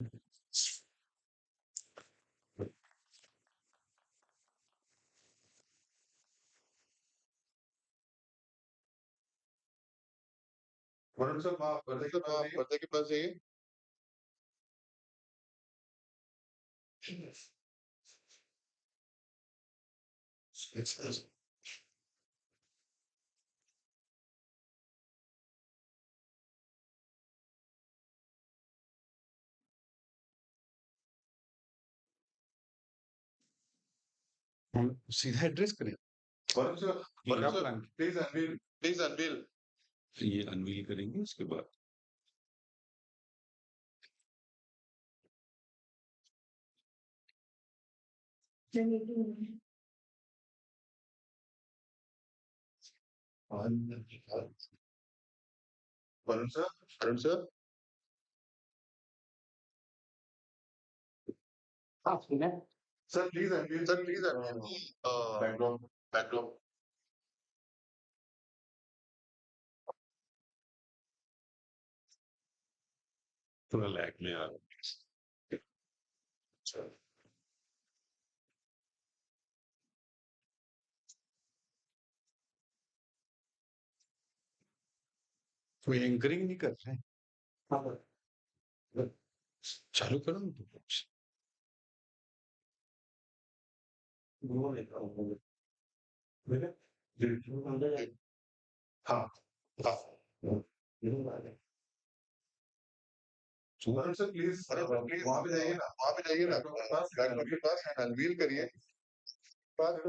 Varun sir आप पर्दे के पास जाइए। हम सीधा एड्रेस करें। वरुण सर क्या प्लान? Please unveil. ये अनवील करेंगे उसके बाद Varun sir sir please unveil backdrop. थोड़ा लैग में आ रहा है। कोई एंकरिंग नहीं कर रहे हैं। चालू करो ना तो कुछ। हाँ हाँ वरुण सर प्लीज वहाँ पे जाइए ना, बैकड्रॉप के पास अनवील करिए। बाद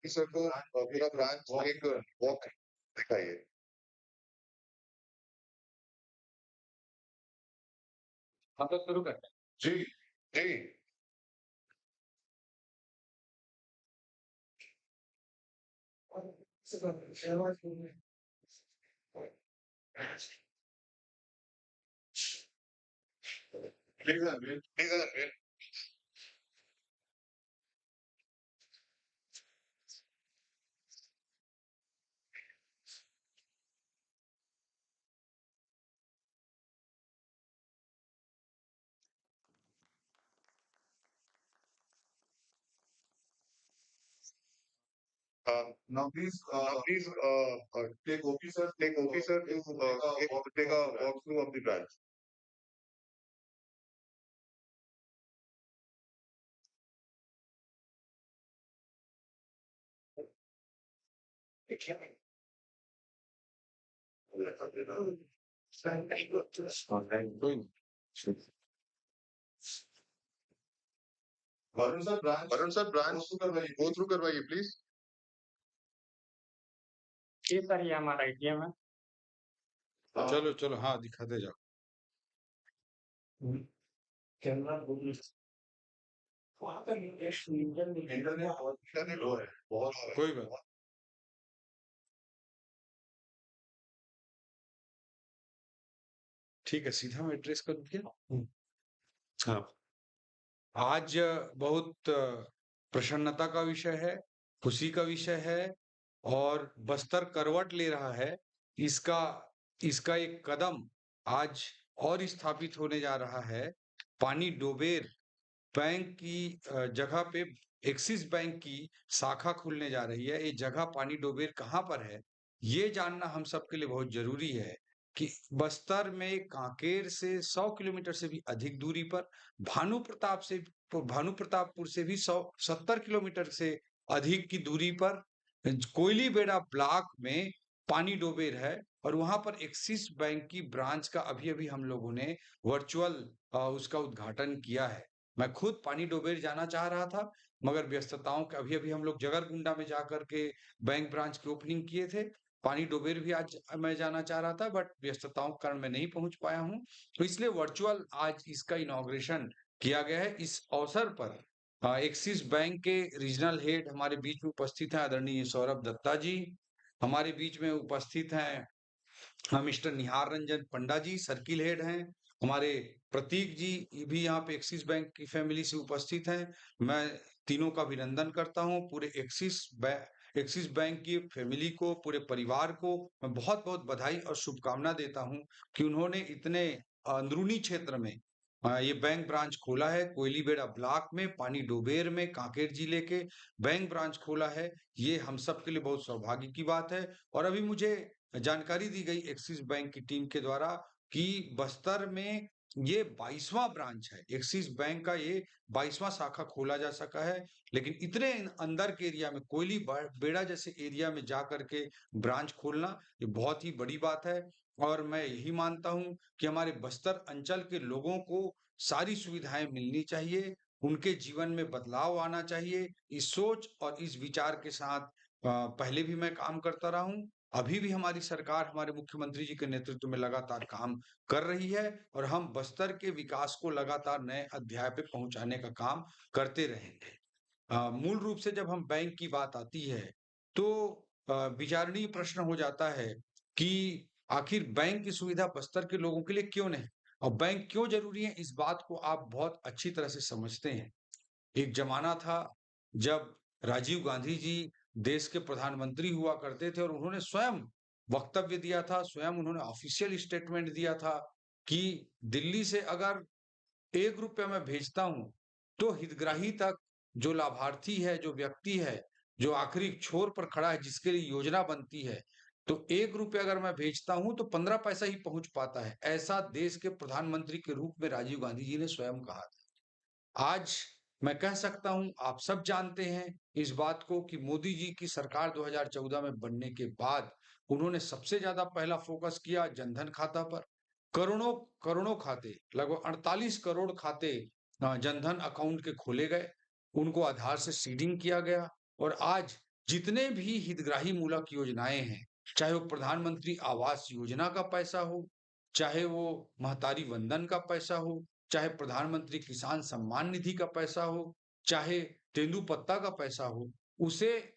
सर को पूरा ब्रांच एक वॉक दिखाइए। हाँ तो शुरू करते हैं। जी जी please unveil. Now please take officer to take a walkthrough of the branch. Varun sir branch go through करवाइए प्लीज। ये सर ये हमारा एटीएम है। चलो चलो हाँ दिखाते जाओ। वहाँ पर इंटरनेट लो है बहुत कोई बात। ठीक है सीधा मैं एड्रेस करूँ क्या? हाँ आज बहुत प्रसन्नता का विषय है, खुशी का विषय है और बस्तर करवट ले रहा है। इसका इसका एक कदम आज और स्थापित होने जा रहा है। पानी डोबेर बैंक की जगह पे एक्सिस बैंक की शाखा खुलने जा रही है। ये जगह पानी डोबेर कहाँ पर है ये जानना हम सबके लिए बहुत जरूरी है कि बस्तर में कांकेर से 100 किलोमीटर से भी अधिक दूरी पर भानु प्रतापपुर से भी 170 किलोमीटर से अधिक की दूरी पर कोयली बेड़ा ब्लॉक में पानी डोबेर है और वहां पर एक्सिस बैंक की ब्रांच का अभी अभी हम लोगों ने वर्चुअल उसका उद्घाटन किया है। मैं खुद पानी डोबेर जाना चाह रहा था मगर व्यस्तताओं के अभी अभी हम लोग जगरगुंडा में जाकर के बैंक ब्रांच की ओपनिंग किए थे। पानी डोबेर भी आज मैं जाना चाह रहा था बट व्यस्तताओं के कारण मैं नहीं पहुंच पाया हूं तो इसलिए वर्चुअल आज इसका इनॉग्रेशन किया गया है। इस अवसर पर एक्सिस बैंक के रीजनल हेड हमारे बीच में उपस्थित हैं आदरणीय सौरभ दत्ता जी। हमारे बीच में उपस्थित हैं मिस्टर निहार रंजन पंडा जी सर्किल हेड हैं। हमारे प्रतीक जी भी यहाँ पे एक्सिस बैंक की फैमिली से उपस्थित हैं। मैं तीनों का अभिनंदन करता हूँ। पूरे एक्सिस बैंक की फैमिली को पूरे परिवार को मैं बहुत बहुत बधाई और शुभकामना देता हूँ कि उन्होंने इतने अंदरूनी क्षेत्र में ये बैंक ब्रांच खोला है कोयलीबेड़ा ब्लॉक में, पानी डोबेर में, कांकेर जिले के बैंक ब्रांच खोला है। ये हम सब के लिए बहुत सौभाग्य की बात है। और अभी मुझे जानकारी दी गई एक्सिस बैंक की टीम के द्वारा कि बस्तर में ये 22वां ब्रांच है। एक्सिस बैंक का ये 22वां शाखा खोला जा सका है। लेकिन इतने अंदर के एरिया में, कोयली बेड़ा जैसे एरिया में जा करके ब्रांच खोलना, ये बहुत ही बड़ी बात है। और मैं यही मानता हूं कि हमारे बस्तर अंचल के लोगों को सारी सुविधाएं मिलनी चाहिए, उनके जीवन में बदलाव आना चाहिए। इस सोच और इस विचार के साथ पहले भी मैं काम करता रहा हूं, अभी भी हमारी सरकार हमारे मुख्यमंत्री जी के नेतृत्व में लगातार काम कर रही है और हम बस्तर के विकास को लगातार नए अध्याय पे पहुंचाने का काम करते रहेंगे। मूल रूप से जब हम बैंक की बात आती है, तो विचारणीय प्रश्न हो जाता है कि आखिर बैंक की सुविधा बस्तर के लोगों के लिए क्यों नहीं? और बैंक क्यों ज़रूरी है, इस बात को आप बहुत अच्छी तरह से समझते हैं। एक ज़माना था, जब राजीव गांधी जी देश के प्रधानमंत्री हुआ करते थे और उन्होंने स्वयं वक्तव्य दिया था, स्वयं उन्होंने ऑफ़िशियल स्टेटमेंट दिया था कि दिल्ली से अगर ₹1 मैं भेजता हूँ, तो हितग्राही तक जो लाभार्थी है, जो व्यक्ति है, जो आखिरी छोर पर खड़ा है, जिसके लिए योजना बनती है, तो ₹1 अगर मैं भेजता हूँ, तो 15 पैसा ही पहुँच पाता है। ऐसा देश के प्रधानमंत्री के रूप में राजीव गांधी जी ने स्वयं कहा था। आज मैं कह सकता हूँ, आप सब जानते हैं इस बात को कि मोदी जी की सरकार 2014 में बनने के बाद उन्होंने सबसे ज़्यादा पहला फ़ोकस किया जनधन खाता पर। करोड़ों करोड़ों खाते, लगभग 48 करोड़ खाते जनधन अकाउंट के खोले गए, उनको आधार से सीडिंग किया गया और आज जितने भी हितग्राही मूलक योजनाएँ हैं, चाहे वो प्रधानमंत्री आवास योजना का पैसा हो, चाहे वो महतारी वंदन का पैसा हो, चाहे प्रधानमंत्री किसान सम्मान निधि का पैसा हो, चाहे तेंदूपत्ता का पैसा हो, उसे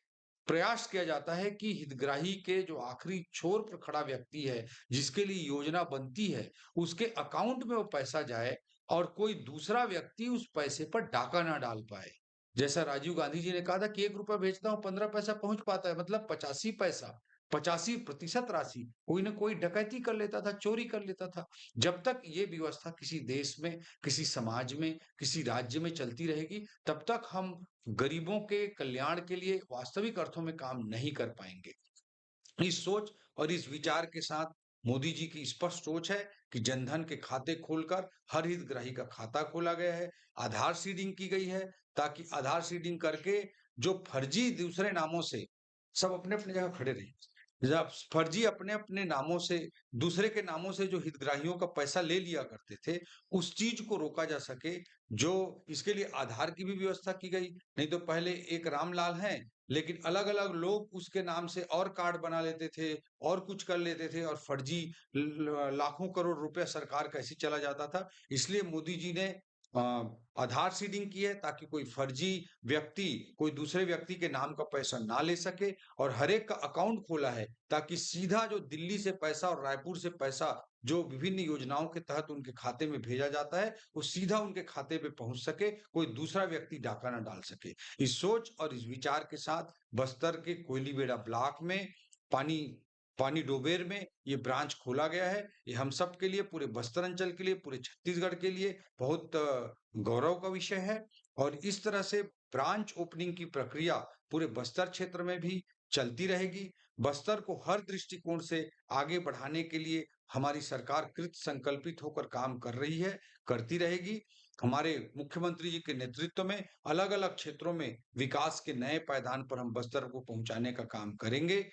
प्रयास किया जाता है कि हितग्राही के जो आखिरी छोर पर खड़ा व्यक्ति है, जिसके लिए योजना बनती है, उसके अकाउंट में वो पैसा जाए और कोई दूसरा व्यक्ति उस पैसे पर डाका ना डाल पाए। जैसा राजीव गांधी जी ने कहा था कि ₹1 भेजता हूँ, 15 पैसा पहुँच पाता है, मतलब 85 पैसा, 85% राशि कोई न कोई डकैती कर लेता था, चोरी कर लेता था। जब तक ये व्यवस्था किसी देश में, किसी समाज में, किसी राज्य में चलती रहेगी, तब तक हम गरीबों के कल्याण के लिए वास्तविक अर्थों में काम नहीं कर पाएँगे। इस सोच और इस विचार के साथ मोदी जी की स्पष्ट सोच है कि जनधन के खाते खोलकर हर हितग्राही का खाता खोला गया है, आधार सीडिंग की गई है, ताकि आधार सीडिंग करके जो फर्जी दूसरे नामों से सब अपने-अपने जगह खड़े रहें। जब फर्जी अपने-अपने नामों से, दूसरे के नामों से जो हितग्राहियों का पैसा ले लिया करते थे, उस चीज़ को रोका जा सके, जो इसके लिए आधार की भी व्यवस्था की गई। नहीं तो पहले एक रामलाल हैं, लेकिन अलग-अलग लोग उसके नाम से और कार्ड बना लेते थे और कुछ कर लेते थे और फर्जी लाखों करोड़ रुपया सरकार का ऐसे ही चला जाता था। इसलिए मोदी जी ने अ, आधार सीडिंग की है, ताकि कोई फर्जी व्यक्ति कोई दूसरे व्यक्ति के नाम का पैसा ना ले सके और हर एक का अकाउंट खोला है, ताकि सीधा जो दिल्ली से पैसा और रायपुर से पैसा जो विभिन्न योजनाओं के तहत उनके खाते में भेजा जाता है, वो सीधा उनके खाते पे पहुँच सके, कोई दूसरा व्यक्ति डाका ना डाल सके। इस सोच और इस विचार के साथ बस्तर के कोयलीबेड़ा ब्लॉक में पानी पानी डोबेर में ये ब्रांच खोला गया है। ये हम सब के लिए, पूरे बस्तर अंचल के लिए, पूरे छत्तीसगढ़ के लिए बहुत गौरव का विषय है और इस तरह से ब्रांच ओपनिंग की प्रक्रिया पूरे बस्तर क्षेत्र में भी चलती रहेगी। बस्तर को हर दृष्टिकोण से आगे बढ़ाने के लिए हमारी सरकार कृत संकल्पित होकर काम कर रही है, करती रहेगी। हमारे मुख्यमंत्री जी के नेतृत्व में अलग-अलग क्षेत्रों में विकास के नए पायदान पर हम बस्तर को पहुँचाने का काम करेंगे।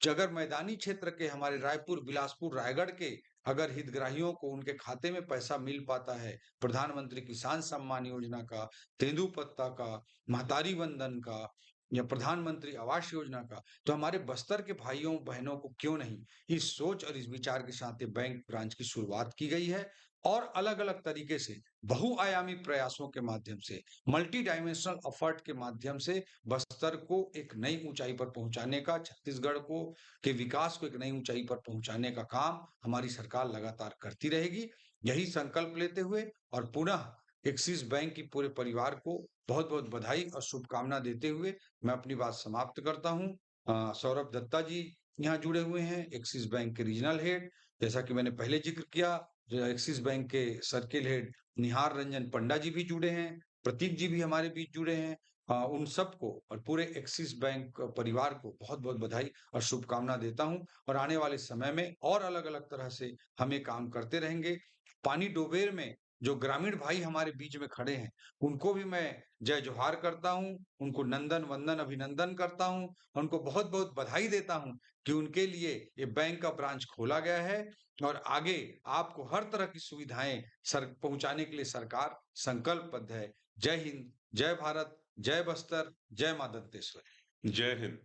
अगर मैदानी क्षेत्र के हमारे रायपुर, बिलासपुर, रायगढ़ के अगर हितग्राहियों को उनके खाते में पैसा मिल पाता है, प्रधानमंत्री किसान सम्मान योजना का, तेंदूपत्ता का, महतारी वंदन का या प्रधानमंत्री आवास योजना का, तो हमारे बस्तर के भाइयों-बहनों को क्यों नहीं? इस सोच और इस विचार के साथ ये बैंक ब्रांच की शुरुआत की गई है और अलग-अलग तरीके से बहुआयामी प्रयासों के माध्यम से, मल्टी डायमेंशनल एफर्ट के माध्यम से बस्तर को एक नई ऊंचाई पर पहुंचाने का, छत्तीसगढ़ को के विकास को एक नई ऊंचाई पर पहुंचाने का काम हमारी सरकार लगातार करती रहेगी। यही संकल्प लेते हुए और पुनः एक्सिस बैंक की पूरे परिवार को बहुत-बहुत बधाई और शुभकामना देते हुए मैं अपनी बात समाप्त करता हूँ। सौरभ दत्ता जी यहाँ जुड़े हुए हैं, एक्सिस बैंक के रीजनल हेड। जैसा कि मैंने पहले जिक्र किया, जो एक्सिस बैंक के सर्किल हेड निहार रंजन पंडा जी भी जुड़े हैं, प्रतीक जी भी हमारे बीच जुड़े हैं। उन सबको और पूरे एक्सिस बैंक परिवार को बहुत-बहुत बधाई और शुभकामना देता हूँ और आने वाले समय में और अलग-अलग तरह से हम ये काम करते रहेंगे। पानी डोबेर में जो ग्रामीण भाई हमारे बीच में खड़े हैं, उनको भी मैं जय जोहार करता हूँ, उनको नंदन वंदन अभिनंदन करता हूँ, उनको बहुत-बहुत बधाई देता हूँ कि उनके लिए ये बैंक का ब्रांच खोला गया है और आगे आपको हर तरह की सुविधाएँ सर पहुँचाने के लिए सरकार संकल्पबद्ध है। जय हिंद, जय भारत, जय बस्तर, जय माँ दंतेश्वरी। जय हिंद।